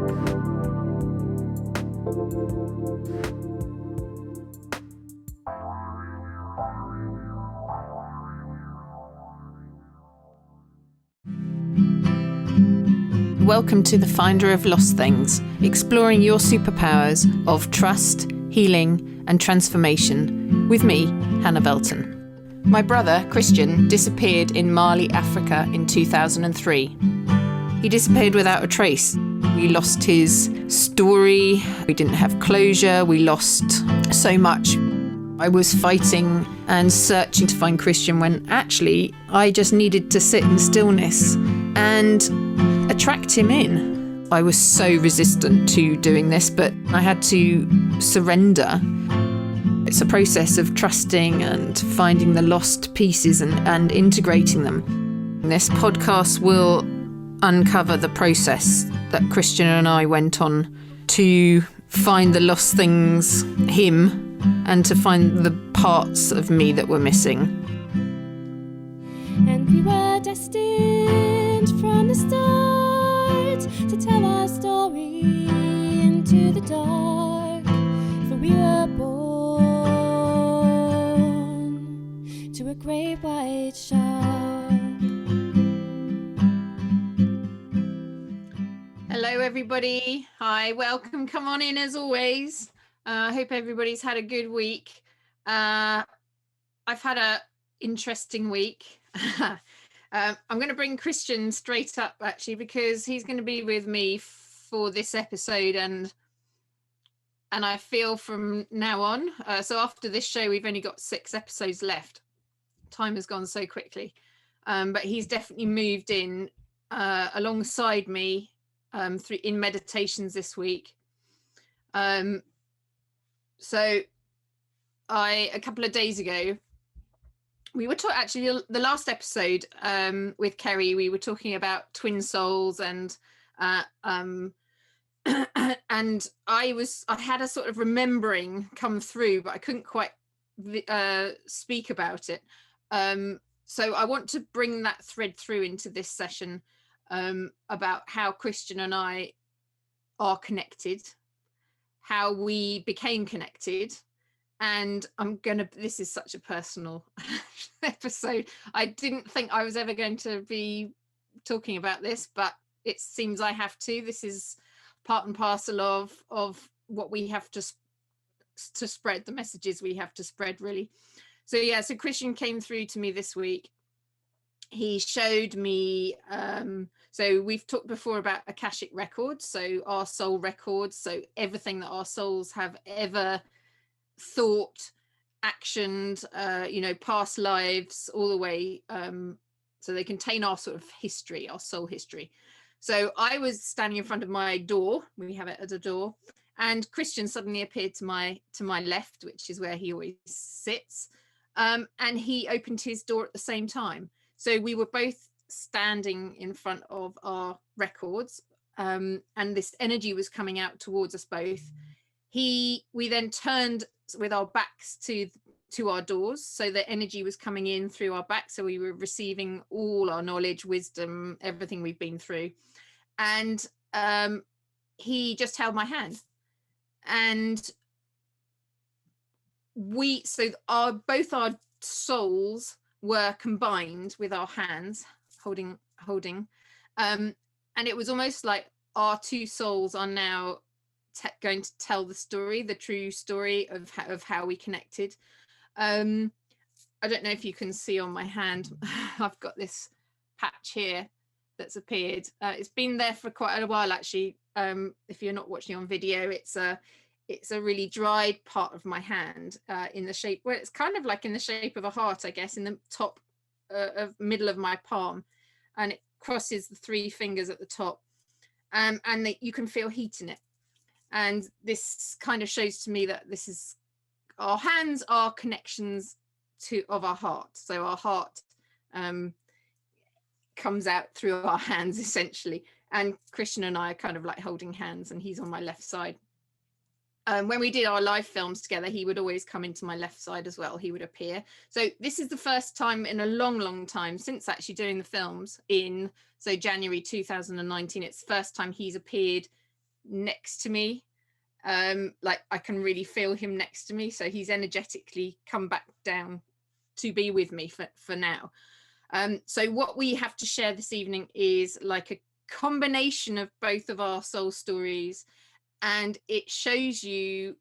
Welcome to The Finder of Lost Things, exploring your superpowers of trust, healing and transformation, with me, Hannah Velten. My brother, Christian, disappeared in Mali, Africa in 2003. He disappeared without a trace. We lost his story, we didn't have closure, we lost so much. I was fighting and searching to find Christian when actually I just needed to sit in stillness and attract him in. I was so resistant to doing this, but I had to surrender. It's a process of trusting and finding the lost pieces and integrating them. This podcast will uncover the process that Christian and I went on to find the lost things, him, and to find the parts of me that were missing. And we were destined from the start to tell our story into the dark, for we were born to a great white shark. Hello everybody, hi, welcome, come on in as always. I hope everybody's had a good week. I've had an interesting week. I'm going to bring Christian straight up actually, because he's going to be with me for this episode, and I feel from now on, so after this show we've only got 6 episodes left. Time has gone so quickly, but he's definitely moved in alongside me in meditations this week. So a couple of days ago, we were actually the last episode with Kerry, we were talking about twin souls, and and I had a sort of remembering come through, but I couldn't quite speak about it. So I want to bring that thread through into this session about how Christian and I are connected, how we became connected. And this is such a personal episode. I didn't think I was ever going to be talking about this, but it seems I have to. This is part and parcel of what we have to spread, the messages we have to spread, really. So yeah, so Christian came through to me this week. He showed me, so we've talked before about Akashic records, so our soul records, so everything that our souls have ever thought, actioned, past lives, all the way, so they contain our sort of history, our soul history. So I was standing in front of my door, we have it as a door, and Christian suddenly appeared to my left, which is where he always sits, and he opened his door at the same time. So we were both standing in front of our records, and this energy was coming out towards us both. We then turned with our backs to our doors, so the energy was coming in through our back, so we were receiving all our knowledge, wisdom, everything we've been through. And he just held my hand, and both our souls were combined with our hands holding, and it was almost like our two souls are now going to tell the true story of how we connected. I don't know if you can see on my hand, I've got this patch here that's appeared. It's been there for quite a while actually. If you're not watching on video, it's a really dried part of my hand, in the shape, well, it's kind of like in the shape of a heart, I guess, in the top of middle of my palm, and it crosses the 3 fingers at the top, and you can feel heat in it. And this kind of shows to me that this is, our hands are connections of our heart. So our heart comes out through our hands essentially. And Christian and I are kind of like holding hands, and he's on my left side. When we did our live films together, he would always come into my left side as well. He would appear. So this is the first time in a long time since actually doing the films so January 2019, it's the first time he's appeared next to me. Like I can really feel him next to me, so he's energetically come back down to be with me for now. So what we have to share this evening is like a combination of both of our soul stories, and it shows you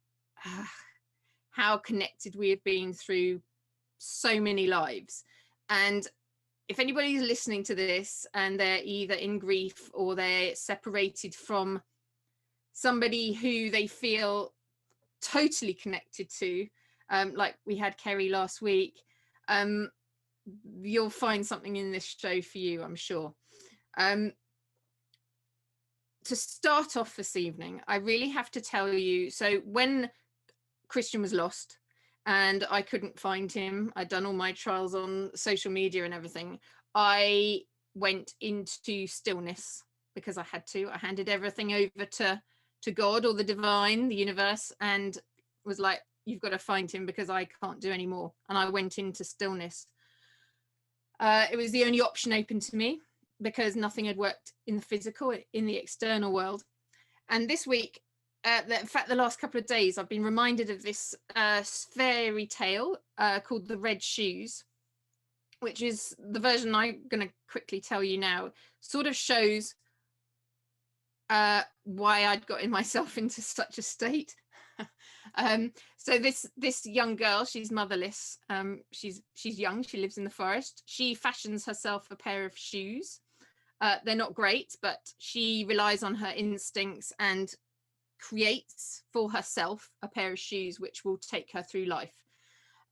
how connected we have been through so many lives. And if anybody's listening to this and they're either in grief or they're separated from somebody who they feel totally connected to, like we had Kerry last week, you'll find something in this show for you, I'm sure. To start off this evening, I really have to tell you, so when Christian was lost and I couldn't find him, I'd done all my trials on social media and everything, I went into stillness because I had to. I handed everything over to God or the divine, the universe, and was like, you've got to find him because I can't do any more. And I went into stillness. It was the only option open to me because nothing had worked in the physical, in the external world. And this week, in fact, the last couple of days, I've been reminded of this fairy tale called The Red Shoes, which is the version I'm going to quickly tell you now, sort of shows why I'd gotten myself into such a state. So this young girl, she's motherless. She's young. She lives in the forest. She fashions herself a pair of shoes. They're not great, but she relies on her instincts and creates for herself a pair of shoes which will take her through life.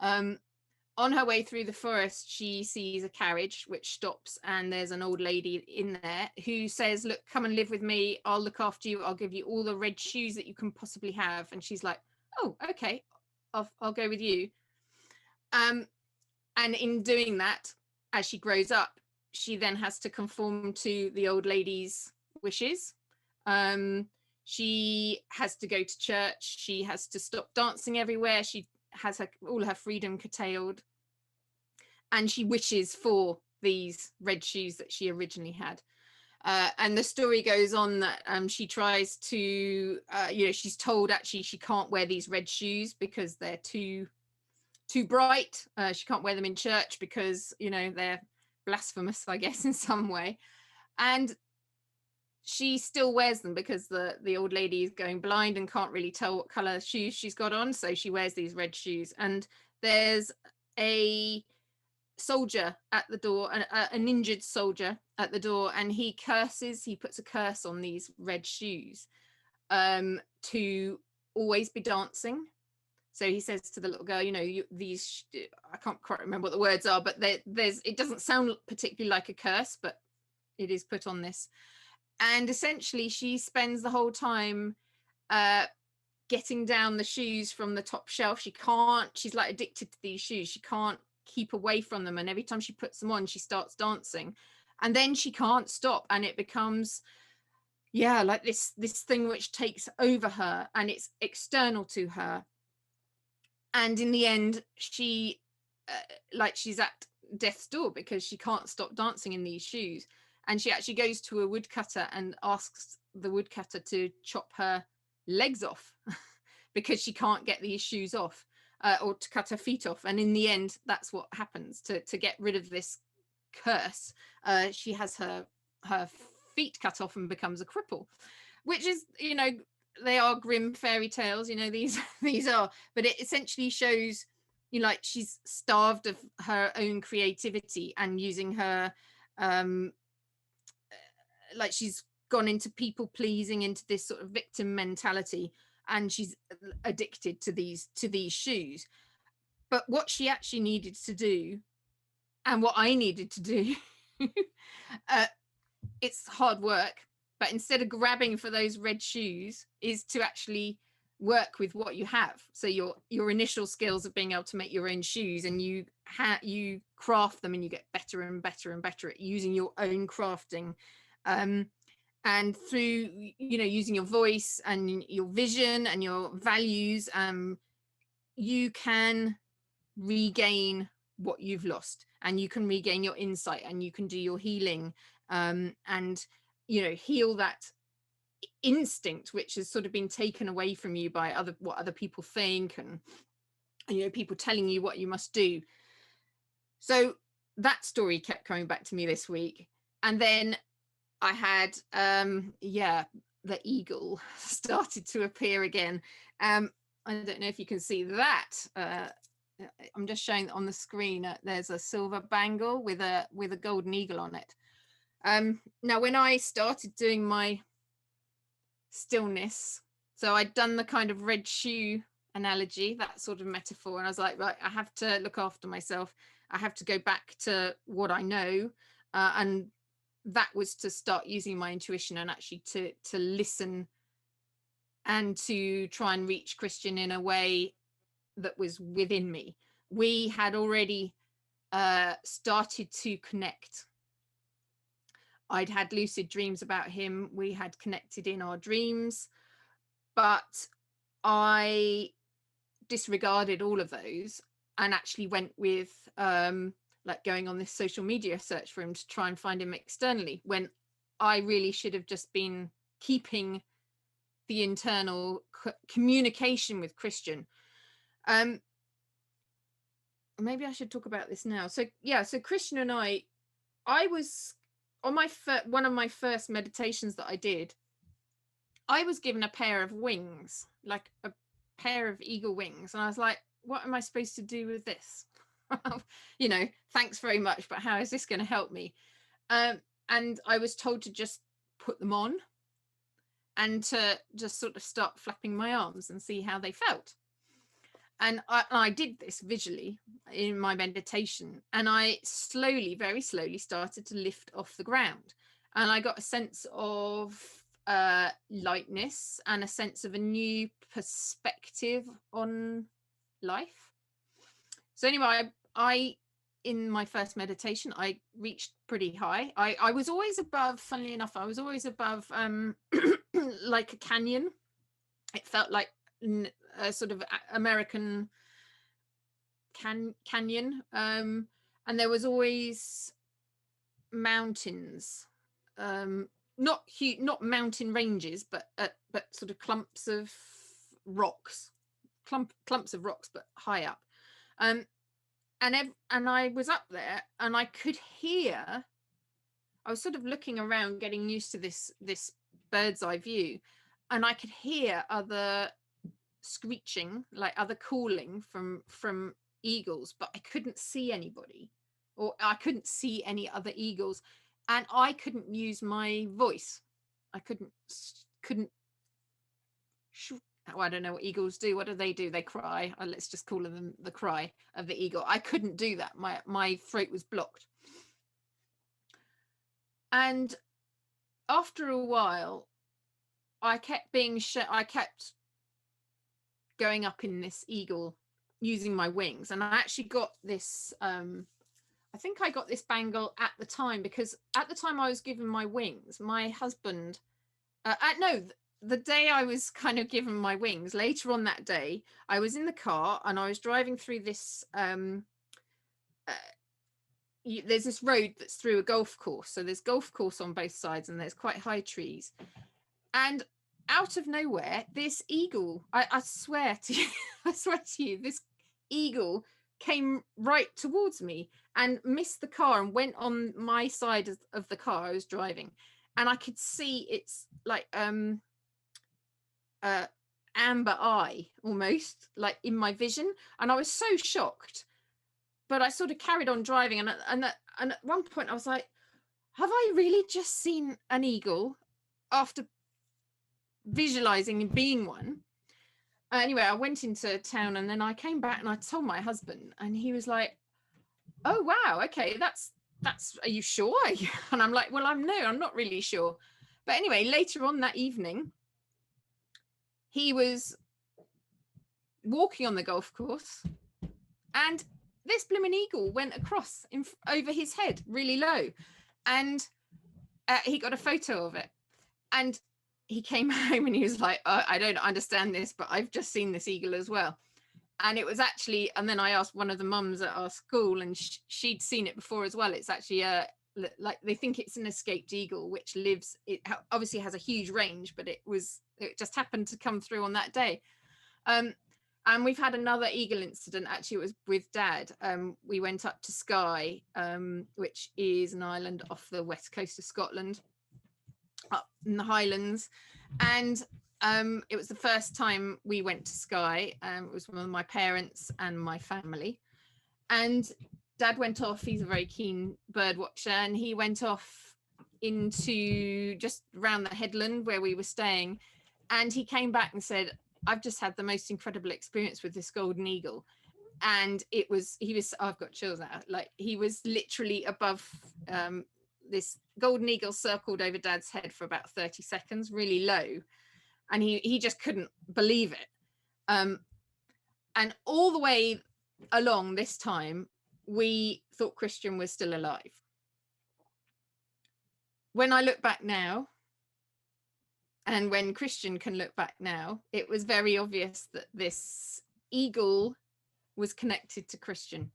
On her way through the forest, she sees a carriage which stops, and there's an old lady in there who says, look, come and live with me. I'll look after you. I'll give you all the red shoes that you can possibly have. And she's like, oh, okay, I'll go with you. And in doing that, as she grows up, she then has to conform to the old lady's wishes. She has to go to church. She has to stop dancing everywhere. She has all her freedom curtailed, and she wishes for these red shoes that she originally had. And the story goes on that she tries to, she's told actually she can't wear these red shoes because they're too bright. She can't wear them in church because, they're blasphemous, I guess, in some way. And she still wears them because the old lady is going blind and can't really tell what color shoes she's got on. So she wears these red shoes. And there's a soldier at the door, an injured soldier at the door, and he puts a curse on these red shoes to always be dancing. So he says to the little girl, these, I can't quite remember what the words are, but it doesn't sound particularly like a curse, but it is put on this. And essentially she spends the whole time getting down the shoes from the top shelf. She's like addicted to these shoes. She can't keep away from them. And every time she puts them on, she starts dancing. And then she can't stop. And it becomes, like this thing which takes over her, and it's external to her. And in the end, she, she's at death's door because she can't stop dancing in these shoes. And she actually goes to a woodcutter and asks the woodcutter to chop her legs off because she can't get these shoes off, or to cut her feet off. And in the end, that's what happens to get rid of this curse. She has her feet cut off and becomes a cripple, which is, they are grim fairy tales, these are, but it essentially shows, like she's starved of her own creativity and using her, like she's gone into people pleasing, into this sort of victim mentality, and she's addicted to these shoes. But what she actually needed to do, and what I needed to do, it's hard work, but instead of grabbing for those red shoes, is to actually work with what you have. So your initial skills of being able to make your own shoes, and you craft them, and you get better and better and better at using your own crafting. And through, using your voice and your vision and your values, you can regain what you've lost, and you can regain your insight, and you can do your healing, and heal that instinct which has sort of been taken away from you by what other people think, and you know, people telling you what you must do. So that story kept coming back to me this week. And then I had the eagle started to appear again. I don't know if you can see that. I'm just showing on the screen. There's a silver bangle with a golden eagle on it. Now, when I started doing my stillness, so I'd done the kind of red shoe analogy, that sort of metaphor, and I was like, right, I have to look after myself. I have to go back to what I know, and that was to start using my intuition and actually to listen and to try and reach Christian in a way that was within me. We had already started to connect. I'd had lucid dreams about him. We had connected in our dreams, but I disregarded all of those and actually went with like going on this social media search for him to try and find him externally, when I really should have just been keeping the internal communication with Christian. Maybe I should talk about this now. So yeah, so Christian and I was on my one of my first meditations that I did, I was given a pair of wings, like a pair of eagle wings, and I was like, what am I supposed to do with this? You know, thanks very much, but how is this going to help me? And I was told to just put them on and to just sort of start flapping my arms and see how they felt. And I did this visually in my meditation, and I slowly, very slowly started to lift off the ground, and I got a sense of lightness and a sense of a new perspective on life. So anyway, I in my first meditation, I reached pretty high. I was always above, funnily enough, I was always above like a canyon. It felt like a sort of American canyon, and there was always mountains, not huge, not mountain ranges, but sort of clumps of rocks, clumps of rocks, but high up. And I was up there, and I could hear. I was sort of looking around, getting used to this bird's eye view, and I could hear other screeching, like other calling from eagles, but I couldn't see anybody, or I couldn't see any other eagles, and I couldn't use my voice. I couldn't oh, I don't know what eagles do. What do? They cry. Let's just call them the cry of the eagle. I couldn't do that. My throat was blocked. And after a while, I kept going up in this eagle using my wings, and I actually got this I think I got this bangle at the time, because at the time I was given my wings, my husband the day I was kind of given my wings, later on that day, I was in the car and I was driving through this there's this road that's through a golf course, so there's golf course on both sides and there's quite high trees, and out of nowhere, this eagle, I swear to you, this eagle came right towards me and missed the car and went on my side of the car I was driving, and I could see its like amber eye almost, like in my vision, and I was so shocked, but I sort of carried on driving, and at one point I was like, have I really just seen an eagle after visualizing being one? Anyway, I went into town, and then I came back and I told my husband, and he was like, oh wow, okay, that's are you sure? And I'm like, well, I'm not really sure. But anyway, later on that evening, he was walking on the golf course, and this blooming eagle went across over his head really low, and he got a photo of it, and he came home and he was like, oh, I don't understand this, but I've just seen this eagle as well. And it was actually, and then I asked one of the mums at our school, and she'd seen it before as well. It's actually like they think it's an escaped eagle which lives, it obviously has a huge range, but it just happened to come through on that day. And we've had another eagle incident. Actually, it was with Dad. We went up to Skye, which is an island off the west coast of Scotland, up in the Highlands. And it was the first time we went to Skye. It was one of my parents and my family. And Dad went off. He's a very keen bird watcher. And he went off into just around the headland where we were staying. And he came back and said, I've just had the most incredible experience with this golden eagle. And he was, I've got chills now. Like, he was literally above, this golden eagle circled over Dad's head for about 30 seconds, really low. And he just couldn't believe it. And all the way along this time, we thought Christian was still alive. When I look back now, and when Christian can look back now, it was very obvious that this eagle was connected to Christian.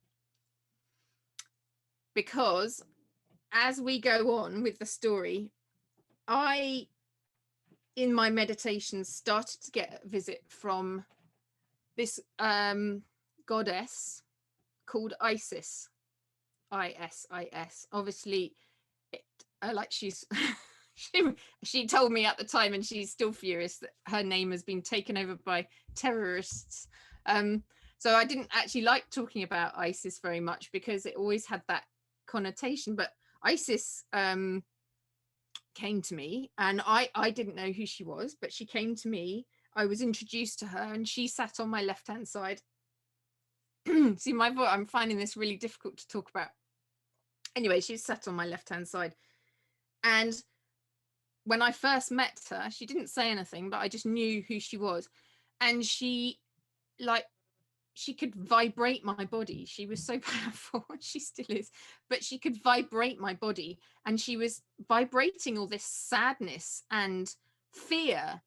Because as we go on with the story, I, in my meditations, started to get a visit from this goddess called Isis. ISIS. Obviously, like she's... she told me at the time, and she's still furious that her name has been taken over by terrorists. So I didn't actually like talking about Isis very much because it always had that connotation. But Isis came to me, and I didn't know who she was, but she came to me. I was introduced to her, and she sat on my left-hand side. See, my voice, I'm finding this really difficult to talk about. Anyway, she sat on my left-hand side. And when I first met her, she didn't say anything, but I just knew who she was. And she could vibrate my body. She was so powerful. She still is, but she could vibrate my body. And she was vibrating all this sadness and fear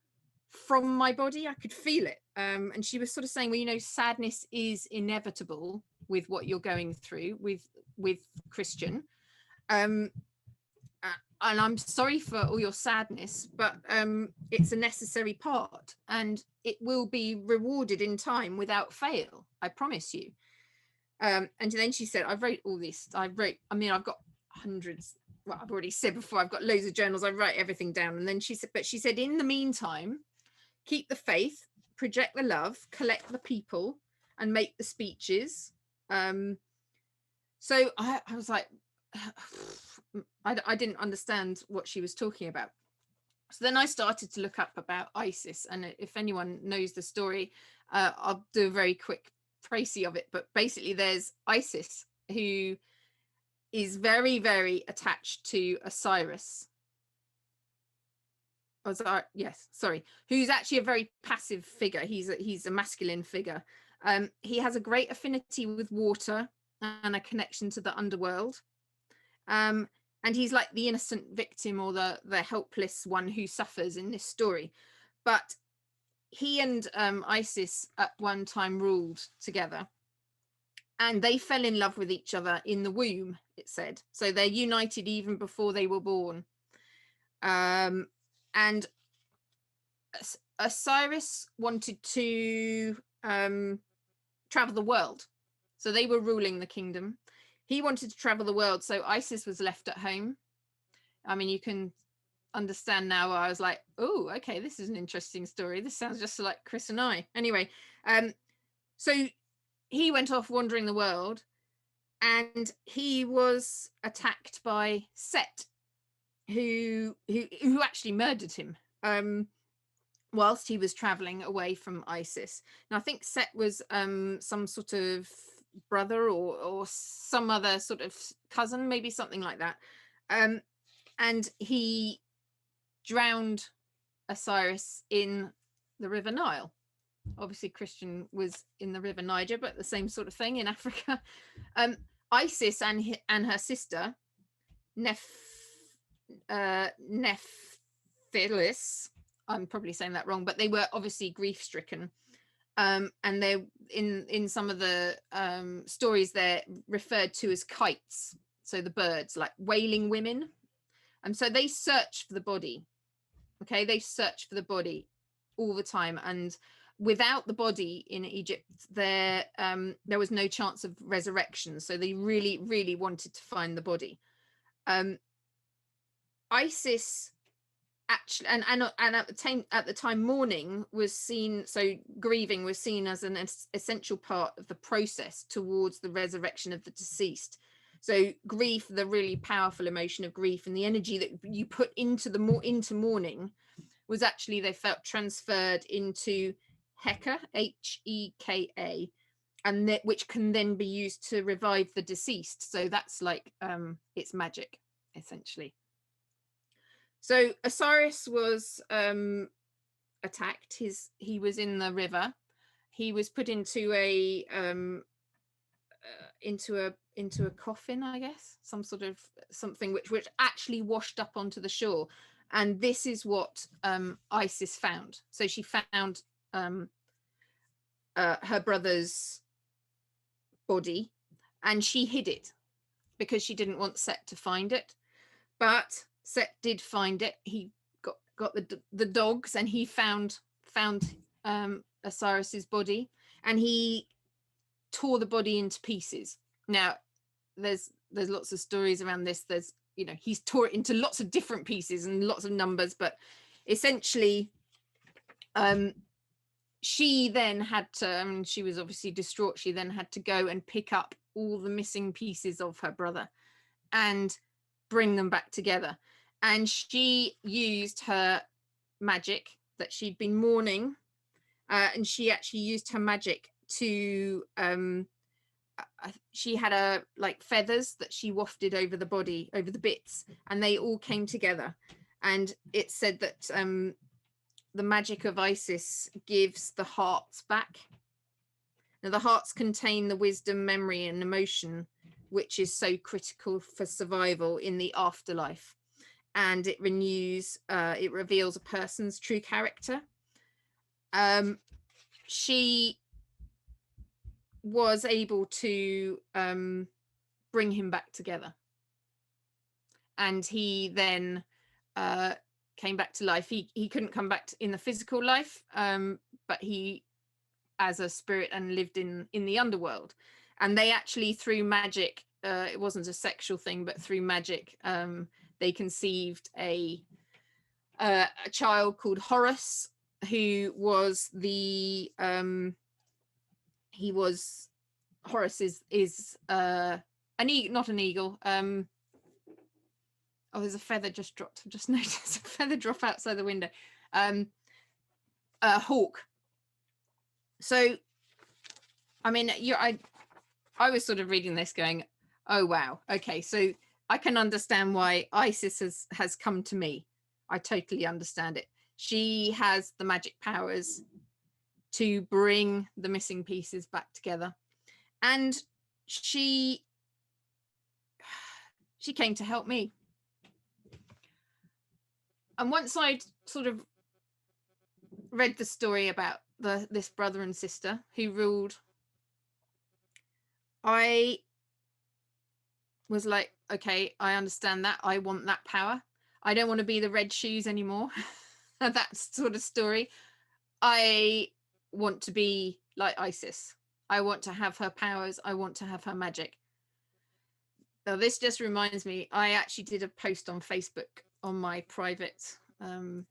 from my body. I could feel it. And she was sort of saying, well, you know, sadness is inevitable with what you're going through with Christian. And I'm sorry for all your sadness, but it's a necessary part, and it will be rewarded in time without fail. I promise you. And then she said, I've got hundreds. Well, I've already said before, I've got loads of journals. I write everything down. And then she said, in the meantime, keep the faith, project the love, collect the people, and make the speeches. So I was like, I didn't understand what she was talking about. So then I started to look up about Isis, and if anyone knows the story, I'll do a very quick précis of it. But basically, there's Isis, who is very, very attached to Osiris. Who's actually a very passive figure. He's a masculine figure. He has a great affinity with water and a connection to the underworld. And he's like the innocent victim, or the helpless one who suffers in this story. But he and Isis at one time ruled together, and they fell in love with each other in the womb, it said. So they're united even before they were born. And Osiris wanted to travel the world. So they were ruling the kingdom. He wanted to travel the world, so Isis was left at home. I mean, you can understand now why I was like, oh, okay, this is an interesting story. This sounds just like Chris and I. Anyway, so he went off wandering the world, and he was attacked by Set, who actually murdered him whilst he was traveling away from Isis. Now, I think Set was some sort of brother or some other sort of cousin, maybe something like that, and he drowned Osiris in the River Nile. Obviously Christian was in the River Niger, but the same sort of thing in Africa. Isis and her sister Nephthys, I'm probably saying that wrong, but they were obviously grief stricken. And they in some of the stories they're referred to as kites. so the birds, like wailing women. And so they search for the body. Okay, they search for the body all the time. And without the body in Egypt, there was no chance of resurrection. So they really, really wanted to find the body. Isis actually, and at the time mourning was seen, so grieving was seen as an essential part of the process towards the resurrection of the deceased. So grief, the really powerful emotion of grief and the energy that you put into mourning, was actually, they felt, transferred into Heka, Heka, and that, which can then be used to revive the deceased. So that's like it's magic, essentially. So Osiris was attacked. He was in the river. He was put into a coffin, I guess, some sort of something which actually washed up onto the shore. And this is what Isis found. So she found her brother's body, and she hid it because she didn't want Set to find it. But Set did find it. He got the dogs, and he found Osiris's body, and he tore the body into pieces. Now, there's lots of stories around this. There's, he's tore it into lots of different pieces and lots of numbers, but essentially, she then had to, she was obviously distraught. She then had to go and pick up all the missing pieces of her brother and bring them back together. And she used her magic that she'd been mourning, and she actually used her magic to she had like feathers that she wafted over the body, over the bits, and they all came together. And it said that the magic of Isis gives the hearts back. Now, the hearts contain the wisdom, memory, and emotion which is so critical for survival in the afterlife. And it reveals a person's true character. She was able to bring him back together. And he then came back to life. He couldn't come back in the physical life, but he, as a spirit, and lived in the underworld. And they actually, through magic, it wasn't a sexual thing, but through magic, they conceived a child called Horus, who was Horus is an eagle, not an eagle. Oh, there's a feather just dropped. I've just noticed a feather drop outside the window. A hawk. So, I mean, I was sort of reading this going, oh, wow. Okay, so I can understand why Isis has come to me. I totally understand it. She has the magic powers to bring the missing pieces back together. And she came to help me. And once I'd sort of read the story about this brother and sister who ruled, I was like, okay, I understand that. I want that power. I don't want to be the red shoes anymore. That sort of story. I want to be like Isis. I want to have her powers. I want to have her magic. Now, this just reminds me, I actually did a post on Facebook on my private, on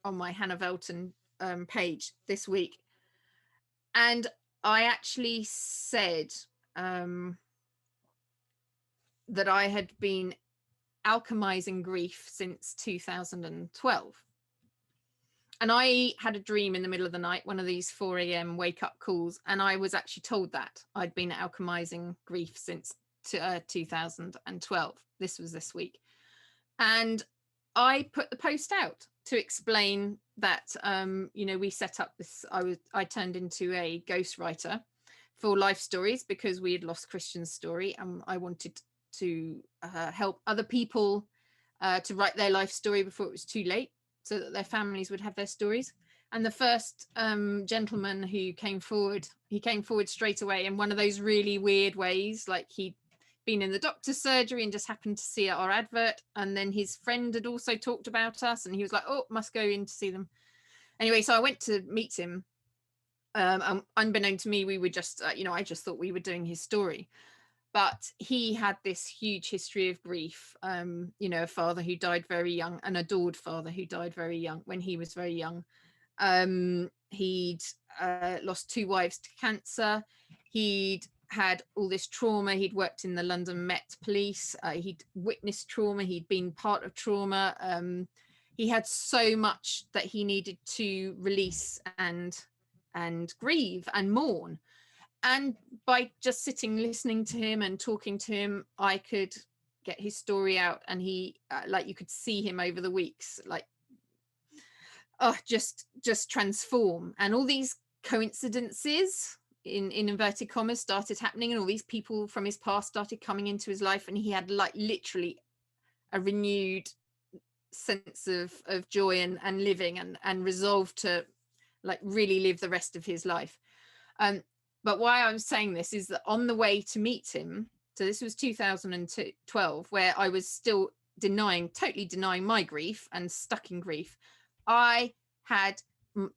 my Hannah Velten page this week. And I actually said that I had been alchemizing grief since 2012. And I had a dream in the middle of the night, one of these 4 a.m. wake up calls. And I was actually told that I'd been alchemizing grief since 2012. This was this week. And I put the post out to explain that, we set up this, I turned into a ghostwriter for life stories because we had lost Christian's story. And I wanted to help other people to write their life story before it was too late, so that their families would have their stories. And the first gentleman who came forward, he came forward straight away in one of those really weird ways. Like he been in the doctor's surgery and just happened to see our advert, and then his friend had also talked about us, and he was like, oh, must go in to see them. Anyway, so I went to meet him. Unbeknown to me, we were just I just thought we were doing his story, but he had this huge history of grief. A father who died very young, an adored father who died very young, when he was very young. He'd lost 2 wives to cancer. He'd had all this trauma. He'd worked in the London Met Police. He'd witnessed trauma. He'd been part of trauma. He had so much that he needed to release and grieve and mourn. And by just sitting, listening to him and talking to him, I could get his story out. And he, you could see him over the weeks, just transform. And all these coincidences, in inverted commas, started happening, and all these people from his past started coming into his life, and he had literally a renewed sense of joy and living and resolve to really live the rest of his life. But why I'm saying this is that on the way to meet him, so this was 2012, where I was still totally denying my grief and stuck in grief. I had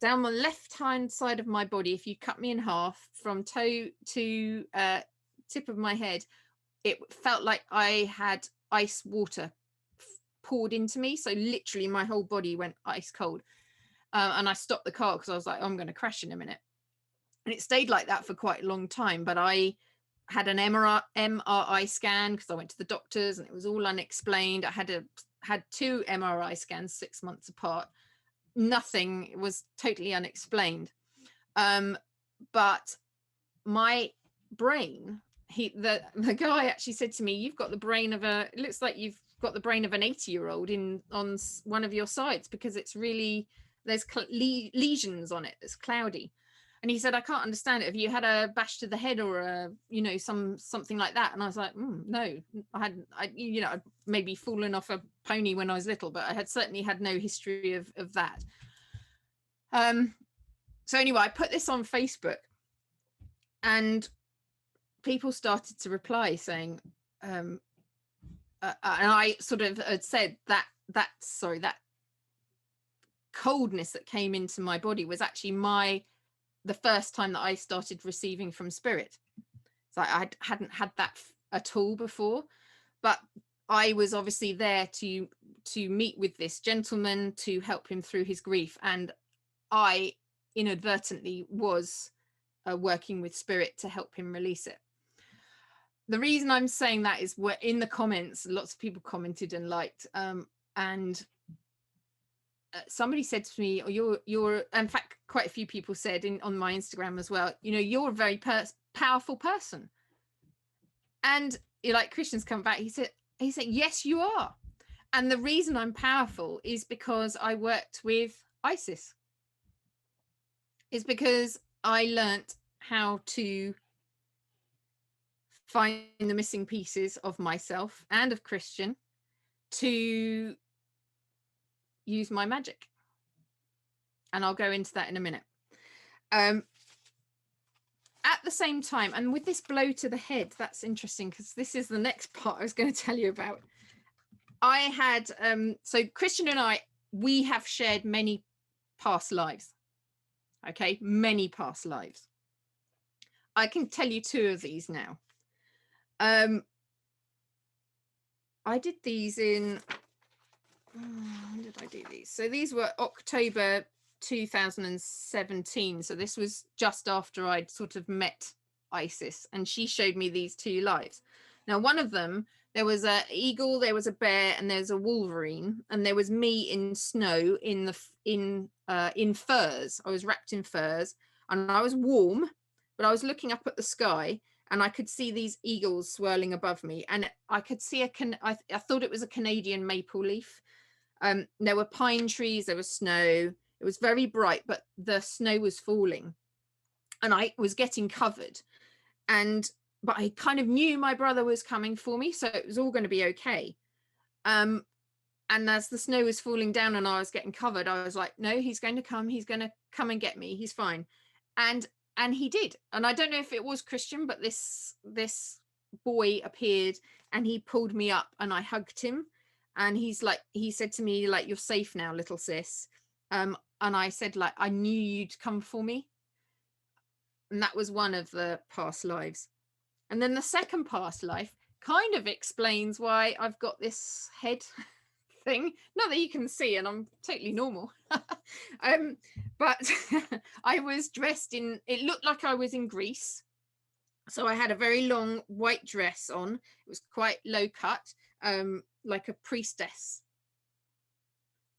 down the left hand side of my body, if you cut me in half from toe to tip of my head, it felt like I had ice water poured into me. So literally my whole body went ice cold. And I stopped the car because I was like, oh, I'm going to crash in a minute. And it stayed like that for quite a long time. But I had an MRI scan because I went to the doctors, and it was all unexplained. I had 2 MRI scans 6 months apart. Nothing was totally unexplained. But my brain, the guy actually said to me, you've got the brain of it looks like you've got the brain of an 80-year-old on one of your sides, because it's really, there's lesions on it. It's cloudy. And he said, I can't understand it. Have you had a bash to the head or something like that? And I was like, no, I maybe fallen off a pony when I was little, but I had certainly had no history of that. So anyway, I put this on Facebook, and people started to reply saying, and I sort of had said that coldness that came into my body was actually the first time that I started receiving from spirit. So I hadn't had that at all before, but I was obviously there to meet with this gentleman to help him through his grief, and I inadvertently was working with spirit to help him release it. The reason I'm saying that is in the comments, lots of people commented and liked, and somebody said to me, you're in fact quite a few people said on my Instagram as well, you're a very powerful person. And Christian's come back, he said yes, you are. And the reason I'm powerful is because I worked with ISIS, is because I learnt how to find the missing pieces of myself and of Christian to use my magic. And I'll go into that in a minute. At the same time, and with this blow to the head, that's interesting, because this is the next part I was going to tell you about. I had so Christian and we have shared many past lives. Okay, many past lives. I can tell you 2 of these now. I did these in when did I do these? So these were October 2017. So this was just after I'd sort of met Isis, and she showed me these 2 lives. Now, one of them, there was an eagle, there was a bear, and there's a wolverine, and there was me in snow in furs. I was wrapped in furs, and I was warm, but I was looking up at the sky, and I could see these eagles swirling above me, and I could see I thought it was a Canadian maple leaf. There were pine trees, there was snow. It was very bright, but the snow was falling, and I was getting covered. But I kind of knew my brother was coming for me, so it was all going to be okay. And as the snow was falling down and I was getting covered, I was like, no, he's going to come. He's going to come and get me. He's fine. And he did. And I don't know if it was Christian, but this boy appeared and he pulled me up and I hugged him, and he said to me, like, "You're safe now, little sis." And I said, like, "I knew you'd come for me." And that was one of the past lives. And then the second past life kind of explains why I've got this head thing. Not that you can see, and I'm totally normal. But I was dressed in, it looked like I was in Greece. So I had a very long white dress on. It was quite low cut, like a priestess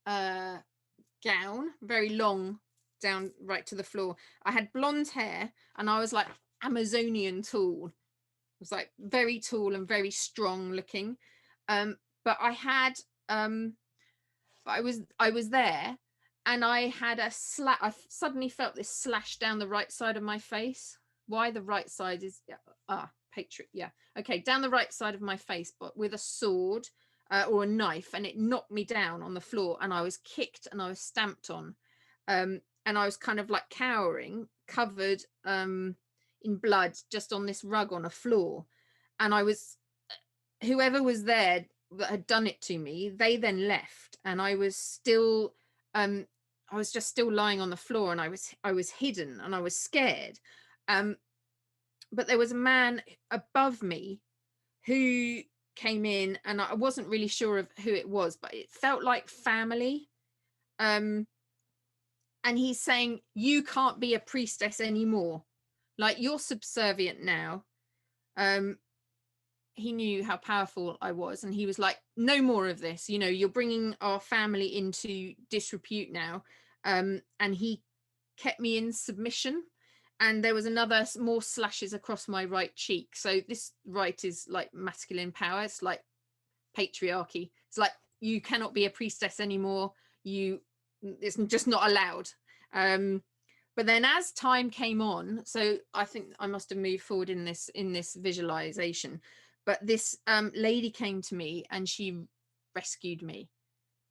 gown, very long, down right to the floor. I had blonde hair and I was like Amazonian tall. It was like very tall and very strong looking. But I had I was there, and I had I suddenly felt this slash down the right side of my face. Why the right side is patriot, yeah, okay, down the right side of my face, but with a sword or a knife, and it knocked me down on the floor, and I was kicked and I was stamped on, and I was kind of like cowering, covered in blood, just on this rug on a floor. And I was, whoever was there that had done it to me, they then left, and I was still I was just still lying on the floor, and I was hidden and I was scared. But there was a man above me who came in, and I wasn't really sure of who it was, but it felt like family. And he's saying, "You can't be a priestess anymore, like, you're subservient now." He knew how powerful I was, and he was like, "No more of this, you know, you're bringing our family into disrepute now." And he kept me in submission, and there was another more slashes across my right cheek. So this right is like masculine power. It's like patriarchy. It's like, you cannot be a priestess anymore. It's just not allowed. But then as time came on, so I think I must have moved forward in this visualization, but this lady came to me and she rescued me.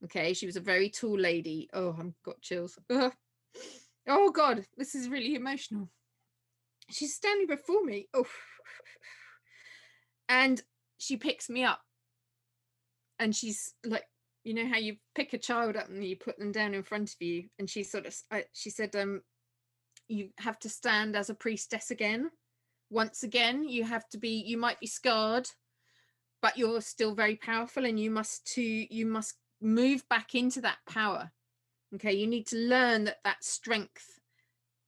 Okay, she was a very tall lady. Oh, I've got chills. Oh God, this is really emotional. She's standing before me. Oh, and she picks me up, and she's like, you know how you pick a child up and you put them down in front of you, and she said, "You have to stand as a priestess again. Once again, you have to be, you might be scarred, but you're still very powerful, and you must move back into that power. Okay, you need to learn that strength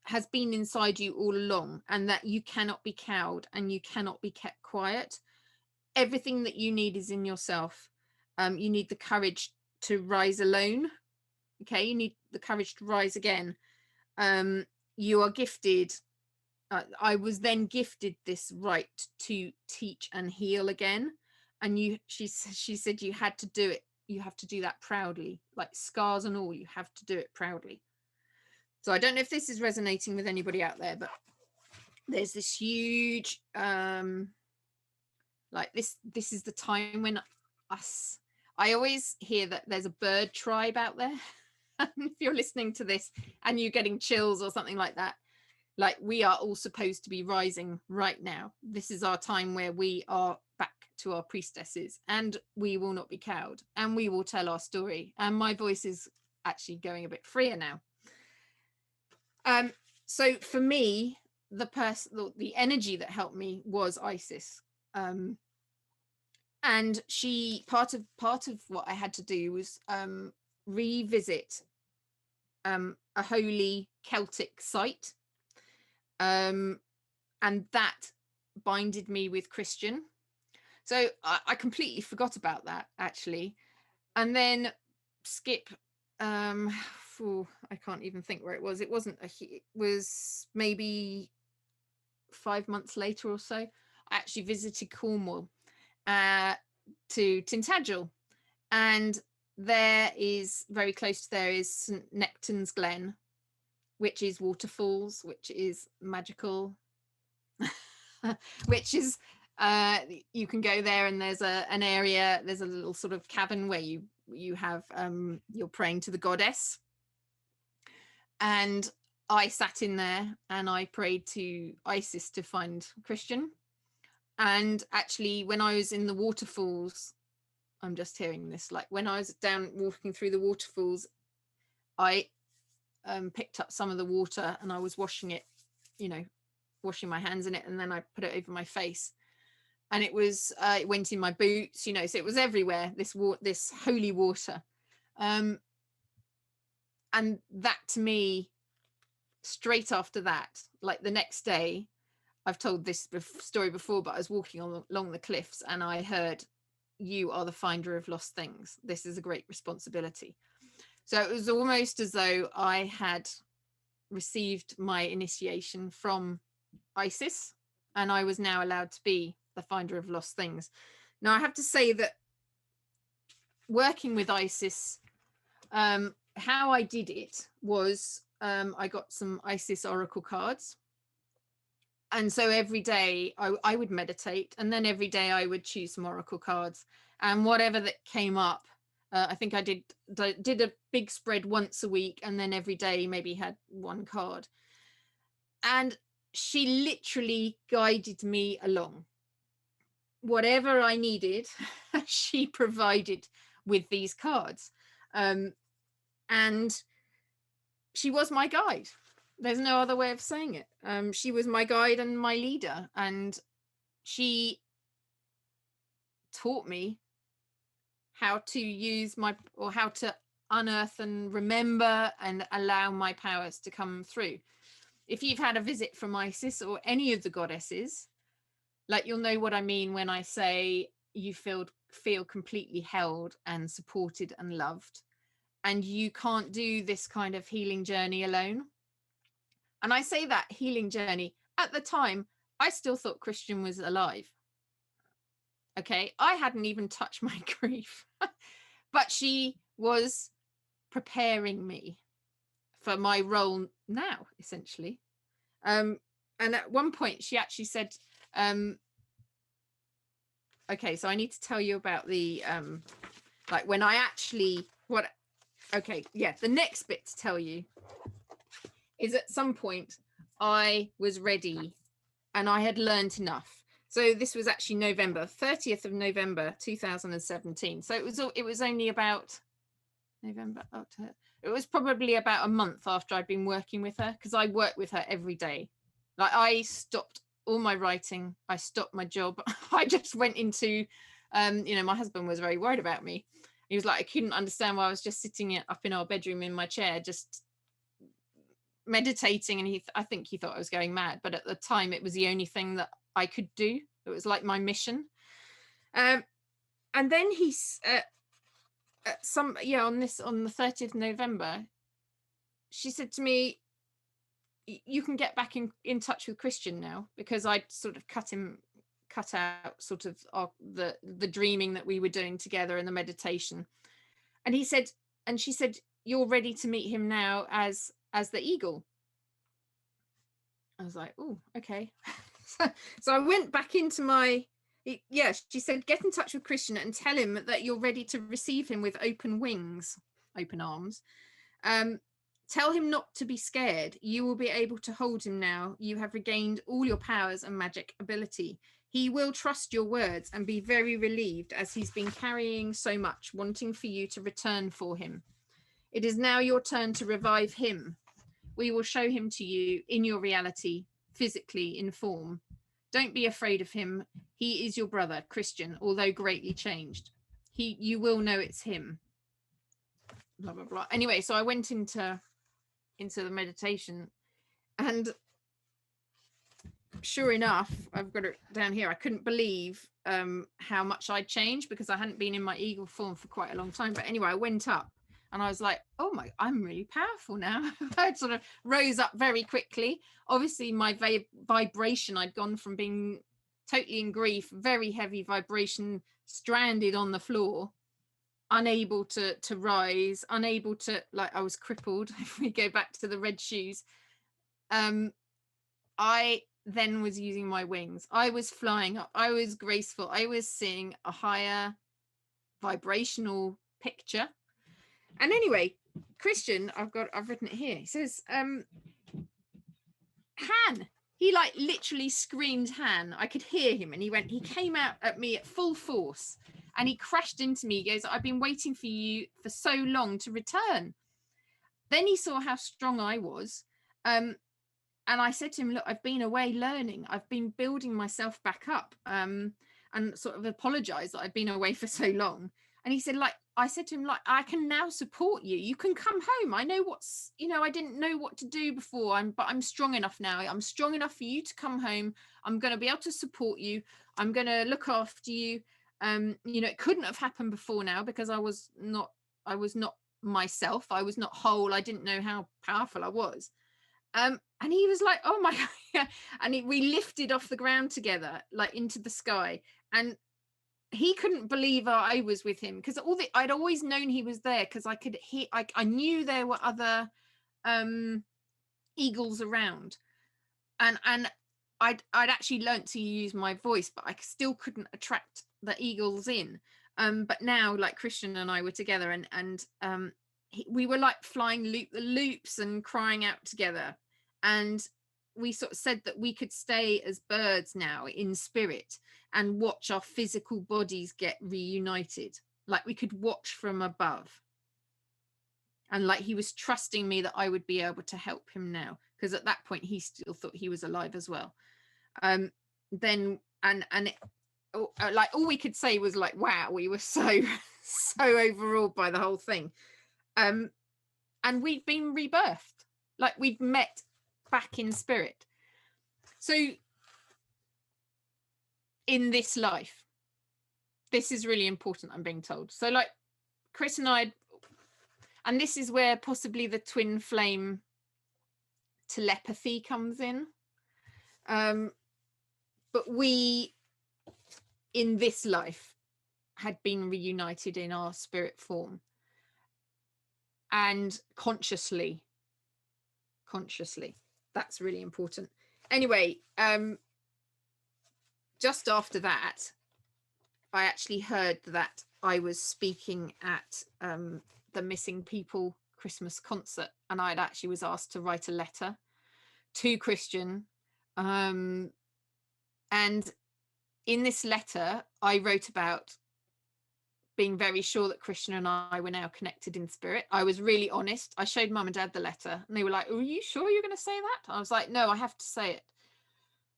has been inside you all along, and that you cannot be cowed and you cannot be kept quiet. Everything that you need is in yourself. You need the courage to rise alone. Okay, you need the courage to rise again. You are gifted." I was then gifted this right to teach and heal again. And she said, "You had to do it. You have to do that proudly, like scars and all. You have to do it proudly." So I don't know if this is resonating with anybody out there, but there's this huge, like this is the time when I always hear that there's a bird tribe out there. If you're listening to this and you're getting chills or something like that, like, we are all supposed to be rising right now. This is our time where we are back to our priestesses, and we will not be cowed, and we will tell our story. And my voice is actually going a bit freer now. So for me, the energy that helped me was Isis. And she, part of what I had to do was revisit a holy Celtic site. And that binded me with Christian. So I completely forgot about that, actually. And then skip, I can't even think where it was. It was maybe 5 months later or so. I actually visited Cornwall to Tintagel, and there is, very close to there is St Nectan's Glen, which is waterfalls, which is magical, which is you can go there, and there's an area, there's a little sort of cabin where you have you're praying to the goddess. And I sat in there and I prayed to Isis to find Christian. And actually, when I was in the waterfalls, I'm just hearing this, like when I was down walking through the waterfalls, I picked up some of the water and I was washing it, washing my hands in it, and then I put it over my face, and it went in my boots, so it was everywhere, this holy water. And that, to me, straight after that, like the next day, I've told this story before, but I was walking along the cliffs and I heard, "You are the finder of lost things. This is a great responsibility." So it was almost as though I had received my initiation from Isis, and I was now allowed to be the finder of lost things. Now, I have to say that working with Isis, how I did it was I got some Isis oracle cards. And so every day I would meditate, and then every day I would choose some oracle cards, and whatever that came up, I think I did a big spread once a week, and then every day maybe had one card. And she literally guided me along. Whatever I needed, she provided with these cards. And she was my guide. There's no other way of saying it. She was my guide and my leader, and she taught me how to how to unearth and remember and allow my powers to come through. If you've had a visit from Isis or any of the goddesses, like, you'll know what I mean when I say you feel completely held and supported and loved, and you can't do this kind of healing journey alone. And I say that healing journey, at the time, I still thought Christian was alive. Okay, I hadn't even touched my grief, but she was preparing me for my role now, essentially. And at one point, she actually said, okay, so I need to tell you about the, like, when I actually, the next bit to tell you is, at some point I was ready and I had learned enough. So this was actually November 30th of November 2017. So it was only about November, October. It was probably about a month after I'd been working with her, because I worked with her every day. Like, I stopped all my writing, I stopped my job. I just went into, my husband was very worried about me. He was like, I couldn't understand why I was just sitting up in our bedroom in my chair, just meditating, and I think he thought I was going mad, but at the time it was the only thing that I could do. It was like my mission. And then he's on the 30th of November, she said to me, "You can get back in touch with Christian now," because I'd sort of cut out sort of the dreaming that we were doing together and the meditation. And she said, "You're ready to meet him now as the eagle." I was like, "Oh, okay." So I went back into she said, "Get in touch with Christian and tell him that you're ready to receive him with open arms. Tell him not to be scared. You will be able to hold him now. You have regained all your powers and magic ability. He will trust your words and be very relieved, as he's been carrying so much, wanting for you to return for him. It is now your turn to revive him. We will show him to you in your reality, physically, in form. Don't be afraid of him. He is your brother, Christian, although greatly changed. You will know it's him." Blah, blah, blah. Anyway, so I went into the meditation, and sure enough, I've got it down here, I couldn't believe how much I'd changed, because I hadn't been in my eagle form for quite a long time. But anyway, I went up and I was like, "Oh my, I'm really powerful now." I sort of rose up very quickly. Obviously, my vibration, I'd gone from being totally in grief, very heavy vibration, stranded on the floor, unable to rise, unable to, like, I was crippled. If we go back to the red shoes, I then was using my wings. I was flying up. I was graceful. I was seeing a higher vibrational picture. And anyway, Christian, I've written it here. He says, "Han, he like literally screamed Han. I could hear him, and he came out at me at full force, and he crashed into me. He goes, I've been waiting for you for so long to return. Then he saw how strong I was. And I said to him, look, I've been away learning. I've been building myself back up, and sort of apologized that I've been away for so long. And he said, like, I said to him, like, I can now support you. You can come home. I know what's, I didn't know what to do before, but I'm strong enough now. I'm strong enough for you to come home. I'm going to be able to support you. I'm going to look after you. It couldn't have happened before now because I was not myself. I was not whole. I didn't know how powerful I was. And he was like, oh my God. And we lifted off the ground together, like into the sky. And he couldn't believe I was with him, because I'd always known he was there, because I could hear, I knew there were other eagles around, and I'd actually learnt to use my voice, but I still couldn't attract the eagles in. But now, like, Christian and I were together, and we were like flying the loops and crying out together, and we sort of said that we could stay as birds now in spirit and watch our physical bodies get reunited. Like, we could watch from above. And like, he was trusting me that I would be able to help him now, because at that point he still thought he was alive as well. Like, all we could say was like, wow, we were so overawed by the whole thing. And we'd been rebirthed, like we'd met back in spirit. So in this life, this is really important, I'm being told. So like, Chris and I, and this is where possibly the twin flame telepathy comes in. But we, in this life, had been reunited in our spirit form, and consciously. That's really important. Anyway, just after that, I actually heard that I was speaking at the Missing People Christmas concert, and I actually was asked to write a letter to Christian. And in this letter, I wrote about being very sure that Christian and I were now connected in spirit. I was really honest. I showed Mum and Dad the letter, and they were like, are you sure you're going to say that? I was like, no, I have to say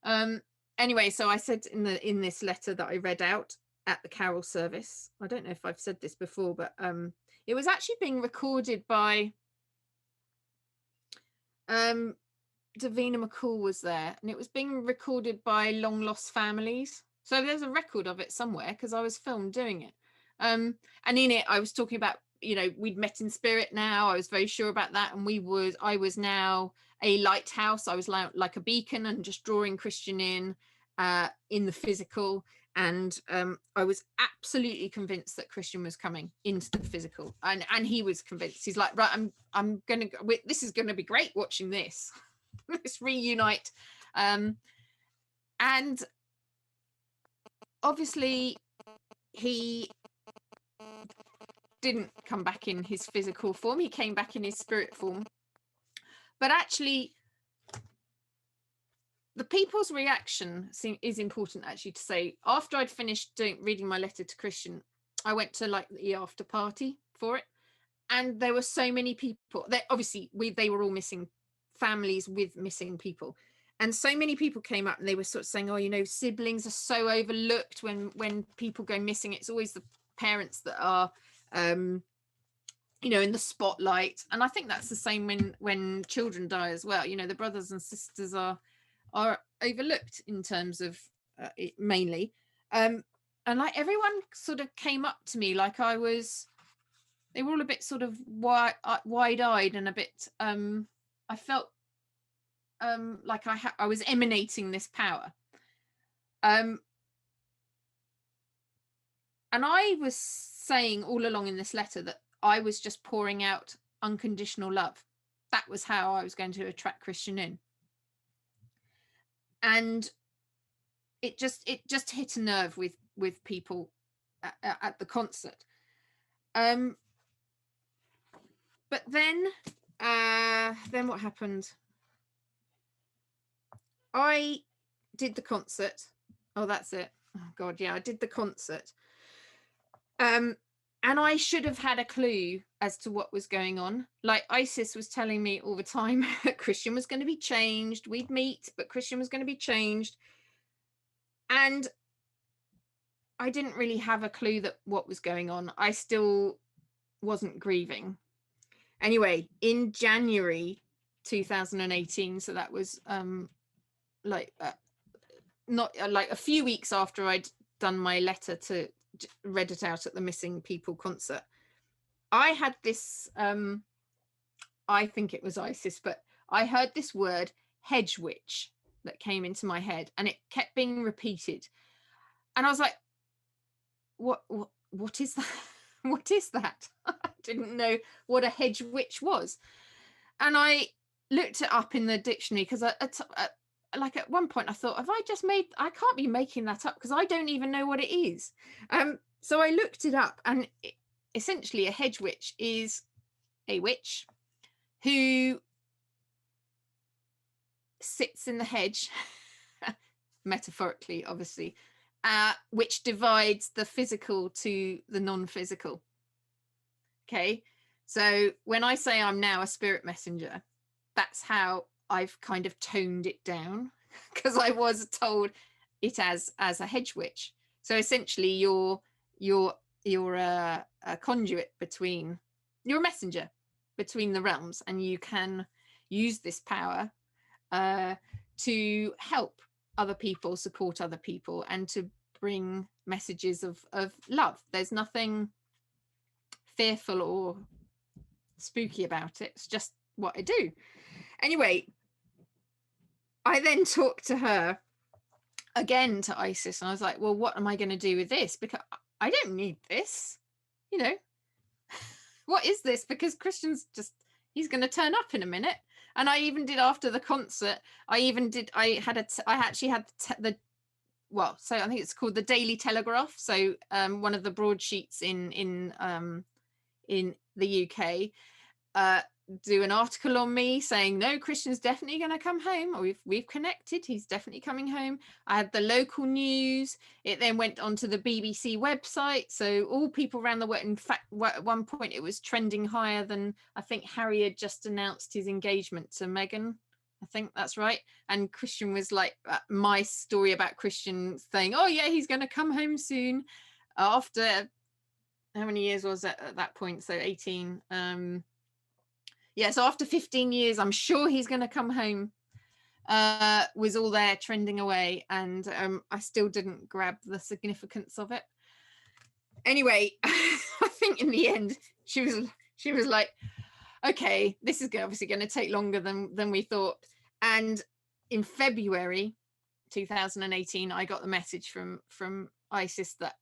it. Anyway, so I said in this letter that I read out at the carol service, I don't know if I've said this before, but it was actually being recorded by Davina McCall was there, and it was being recorded by long lost families. So there's a record of it somewhere, because I was filmed doing it. And in it, I was talking about, we'd met in spirit now. I was very sure about that. And I was now a lighthouse. I was like a beacon, and just drawing Christian in the physical. And I was absolutely convinced that Christian was coming into the physical. And he was convinced. He's like, right, I'm going to go. This is going to be great watching this. Let's reunite. And obviously he didn't come back in his physical form. He came back in his spirit form. But actually, the people's reaction is important, actually, to say. After I'd finished reading my letter to Christian, I went to like the after party for it, and there were so many people that obviously they were all missing families with missing people, and so many people came up, and they were sort of saying, oh, siblings are so overlooked when people go missing. It's always the parents that are in the spotlight. And I think that's the same when children die as well. The brothers and sisters are overlooked in terms of it mainly. And like, everyone sort of came up to me like they were all a bit sort of wide-eyed, and a bit I felt like I was emanating this power. And I was saying all along in this letter that I was just pouring out unconditional love. That was how I was going to attract Christian in. And it just hit a nerve with people at the concert. But then what happened? I did the concert. Oh, that's it. Oh God, yeah, I did the concert. And I should have had a clue as to what was going on. Like Isis was telling me all the time that Christian was going to be changed. We'd meet, but Christian was going to be changed. And I didn't really have a clue that what was going on. I still wasn't grieving. Anyway, in January 2018, so that was like not like a few weeks after I'd done my letter to read it out at the Missing People concert, I had this I think it was Isis, but I heard this word hedge witch that came into my head, and it kept being repeated, and I was like, what is that? What is that? I didn't know what a hedge witch was, and I looked it up in the dictionary because like at one point I thought, have I just made, I can't be making that up because I don't even know what it is. So I looked it up, and essentially a hedge witch is a witch who sits in the hedge, metaphorically, obviously, which divides the physical to the non-physical. Okay, so when I say I'm now a spirit messenger, that's how I've kind of toned it down, because I was told it as a hedge witch. So essentially you're a conduit between, you're a messenger between the realms, and you can use this power to help other people, support other people, and to bring messages of love. There's nothing fearful or spooky about it. It's just what I do. Anyway, I then talked to her again, to Isis, and I was like, well, what am I going to do with this? Because I don't need this, you know. What is this? Because Christian's just, he's going to turn up in a minute. And I even did, after the concert, I actually had the well, so I think it's called the Daily Telegraph, so one of the broadsheets in the UK, do an article on me saying, no, Christian's definitely going to come home, or we've connected, he's definitely coming home. I had the local news. It then went onto the BBC website, so all people around the world. In fact, at one point it was trending higher than, I think Harry had just announced his engagement to Meghan. I think that's right. And Christian was like, my story about Christian saying, oh yeah, he's going to come home soon, after how many years was that at that point? So 18. Yeah, so after 15 years, I'm sure he's going to come home, was all there trending away. And I still didn't grab the significance of it. Anyway, I think in the end, she was like, okay, this is obviously going to take longer than we thought. And in February 2018, I got the message from Isis that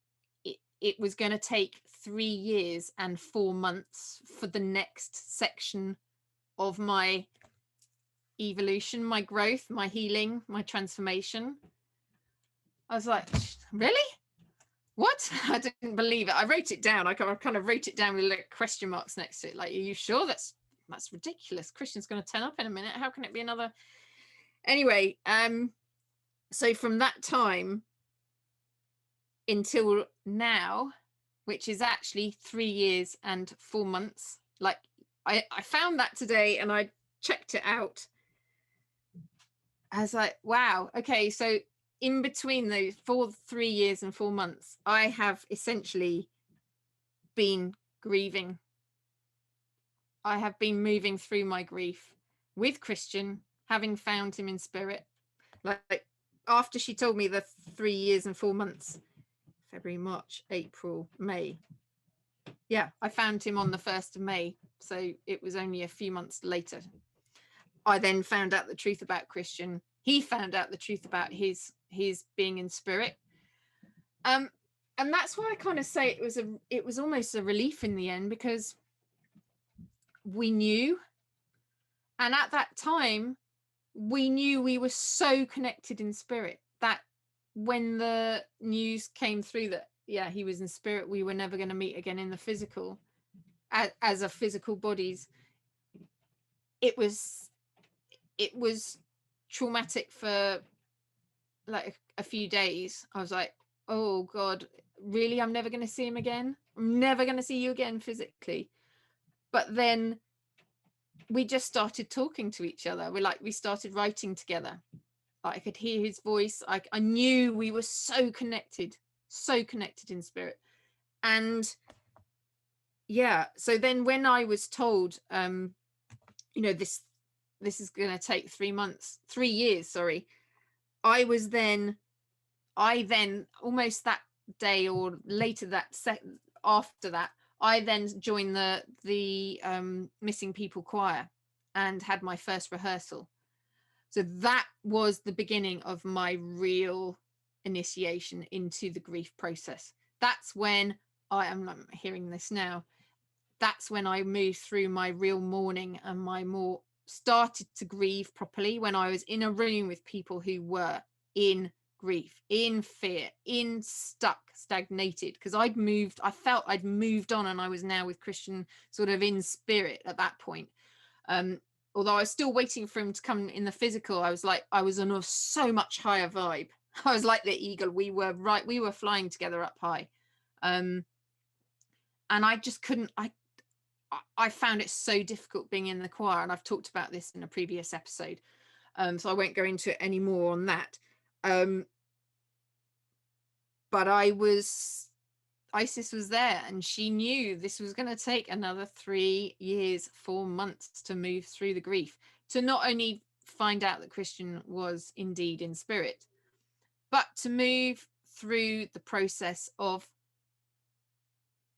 it was going to take 3 years and 4 months for the next section of my evolution, my growth, my healing, my transformation. I was like, really? What? I didn't believe it. I wrote it down. I kind of wrote it down with like question marks next to it. Like, are you sure? That's ridiculous. Christian's going to turn up in a minute. How can it be another? Anyway, so from that time until now, which is actually 3 years and 4 months, like I found that today and I checked it out. I was like, wow, okay, so in between those 3 years and 4 months, I have essentially been grieving. I have been moving through my grief with Christian, having found him in spirit. Like after she told me the 3 years and 4 months, February, March, April, May. Yeah, I found him on the 1st of May. So it was only a few months later. I then found out the truth about Christian. He found out the truth about his being in spirit. And that's why I kind of say it was almost a relief in the end, because we knew. And at that time, we knew we were so connected in spirit that when the news came through that, yeah, he was in spirit, we were never going to meet again in the physical, as a physical bodies, it was traumatic for like a few days. I was like, oh God, really? I'm never going to see him again. I'm never going to see you again physically. But then we just started talking to each other. We started writing together. I could hear his voice. I knew we were so connected in spirit. And yeah, so then when I was told, you know, this is going to take 3 years, sorry. I then almost that day or later after that, I then joined the Missing People Choir and had my first rehearsal. So that was the beginning of my real initiation into the grief process. That's when I'm hearing this now. That's when I moved through my real mourning and my more started to grieve properly, when I was in a room with people who were in grief, in fear, stagnated, because I felt I'd moved on, and I was now with Christian sort of in spirit at that point. Although I was still waiting for him to come in the physical, I was on a so much higher vibe. I was like the eagle. We were flying together up high. And I just couldn't, I found it so difficult being in the choir, and I've talked about this in a previous episode. So I won't go into it anymore on that. But Isis was there, and she knew this was going to take another 3 years, 4 months to move through the grief, to not only find out that Christian was indeed in spirit, but to move through the process of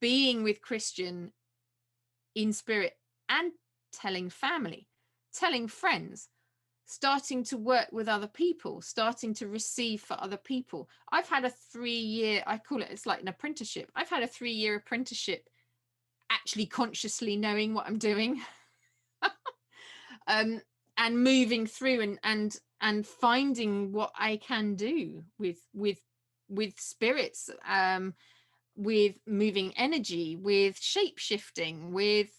being with Christian in spirit and telling family, telling friends, starting to work with other people, starting to receive for other people. I've had a 3-year, I call it, it's like an apprenticeship. I've had a 3-year apprenticeship, actually consciously knowing what I'm doing. And moving through and finding what I can do with spirits, with moving energy, with shape shifting, with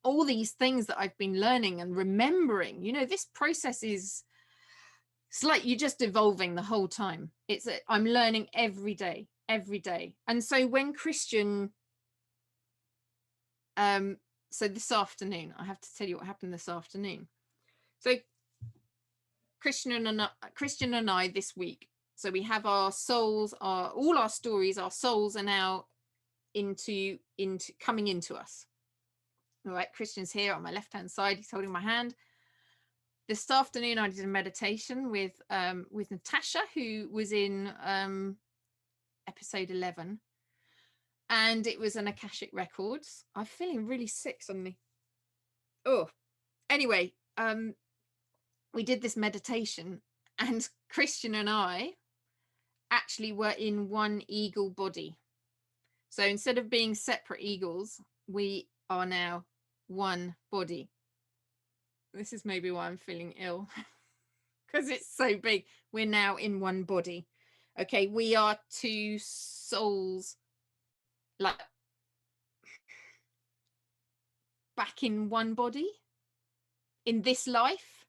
all these things that I've been learning and remembering. You know, this process it's like you're just evolving the whole time. I'm learning every day. And so when Christian, so this afternoon, I have to tell you what happened this afternoon. So Christian and I this week, so we have our souls, all our stories, our souls are now into coming into us. All right, Christian's here on my left-hand side. He's holding my hand. This afternoon, I did a meditation with Natasha, who was in episode 11. And it was an Akashic Records. I'm feeling really sick suddenly. Oh, anyway, we did this meditation, and Christian and I actually were in one eagle body. So instead of being separate eagles, we are now one body. This is maybe why I'm feeling ill, because it's so big. We're now in one body. Okay, we are two souls, like back in one body in this life.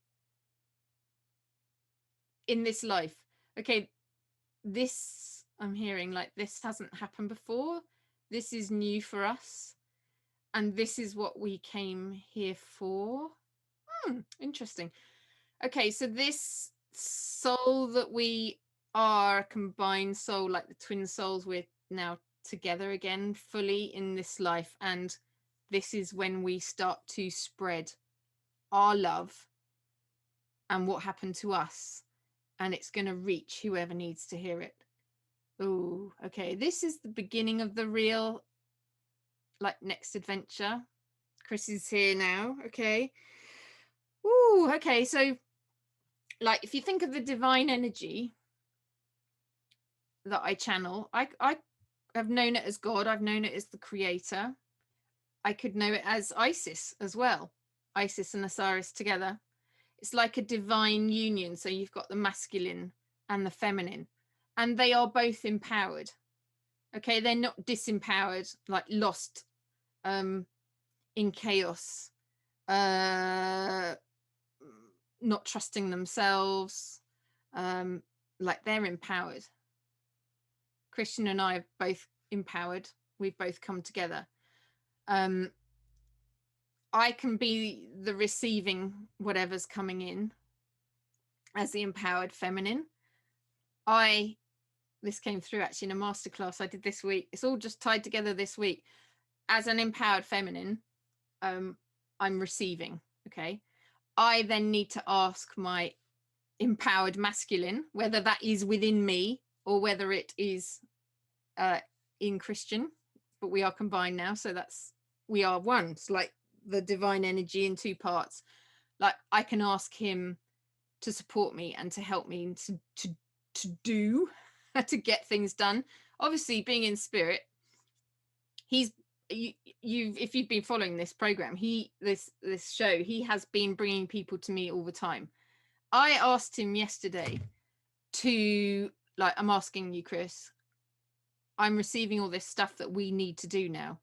Okay, this, I'm hearing like this hasn't happened before. This is new for us, and this is what we came here for. Interesting. Okay, so this soul that we are, combined soul, like the twin souls, we're now together again fully in this life, and this is when we start to spread our love and what happened to us, and it's going to reach whoever needs to hear it. Oh, okay, this is the beginning of the real, like, next adventure. Chris is here now. Okay. Ooh, okay, so like if you think of the divine energy that I channel, I have known it as God, I've known it as the creator. I could know it as Isis as well. Isis and Osiris together. It's like a divine union. So you've got the masculine and the feminine, and they are both empowered. Okay, they're not disempowered, like lost in chaos, not trusting themselves, like they're empowered. Christian and I are both empowered. We've both come together. I can be the receiving whatever's coming in as the empowered feminine. This came through actually in a masterclass I did this week. It's all just tied together this week. As an empowered feminine, I'm receiving. Okay. I then need to ask my empowered masculine, whether that is within me or whether it is in Christian, but we are combined now. So we are one. It's like the divine energy in two parts. Like I can ask him to support me and to help me to do to get things done. Obviously, being in spirit, if you've been following this program, this show, he has been bringing people to me all the time. I asked him yesterday to, like, I'm asking you, Chris, I'm receiving all this stuff that we need to do now.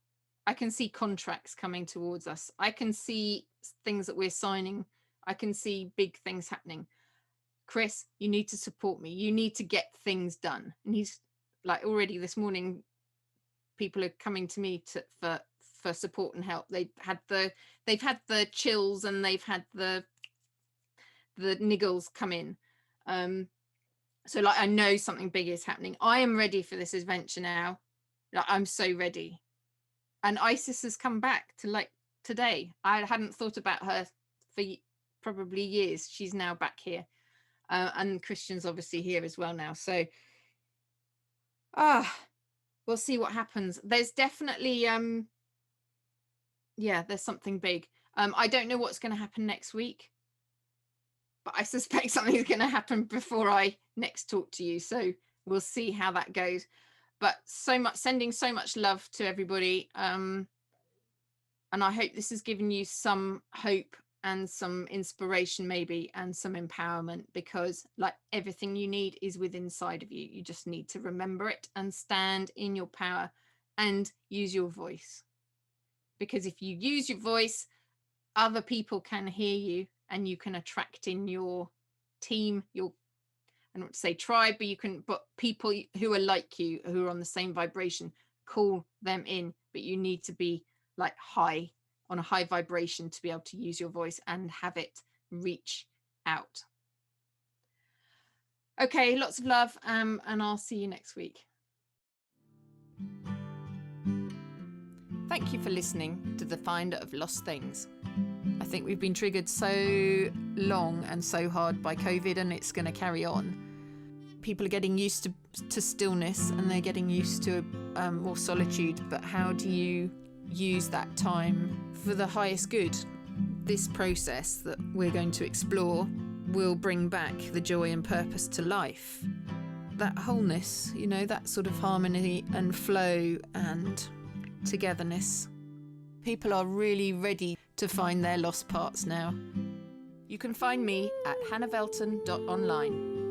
I can see contracts coming towards us. I can see things that we're signing. I can see big things happening. Chris, you need to support me. You need to get things done. And he's like, already this morning, people are coming to me for support and help. They've had the chills and they've had the niggles come in. So like, I know something big is happening. I am ready for this adventure now. Like, I'm so ready. And Isis has come back to, like, today. I hadn't thought about her for probably years. She's now back here. And Christian's obviously here as well now. So we'll see what happens. There's definitely there's something big. I don't know what's going to happen next week, but I suspect something's going to happen before I next talk to you. So we'll see how that goes. But sending so much love to everybody. And I hope this has given you some hope and some inspiration maybe, and some empowerment, because like everything you need is within inside of you. You just need to remember it and stand in your power and use your voice. Because if you use your voice, other people can hear you and you can attract in your team, I don't want to say tribe, but people who are like you, who are on the same vibration, call them in. But you need to be like on a high vibration to be able to use your voice and have it reach out. Okay, lots of love, and I'll see you next week. Thank you for listening to The Finder of Lost Things. I think we've been triggered so long and so hard by COVID, and it's going to carry on. People are getting used to stillness, and they're getting used to more solitude, but how do you use that time for the highest good? This process that we're going to explore will bring back the joy and purpose to life. That wholeness, that sort of harmony and flow and togetherness. People are really ready to find their lost parts now. You can find me at hannahvelten.online.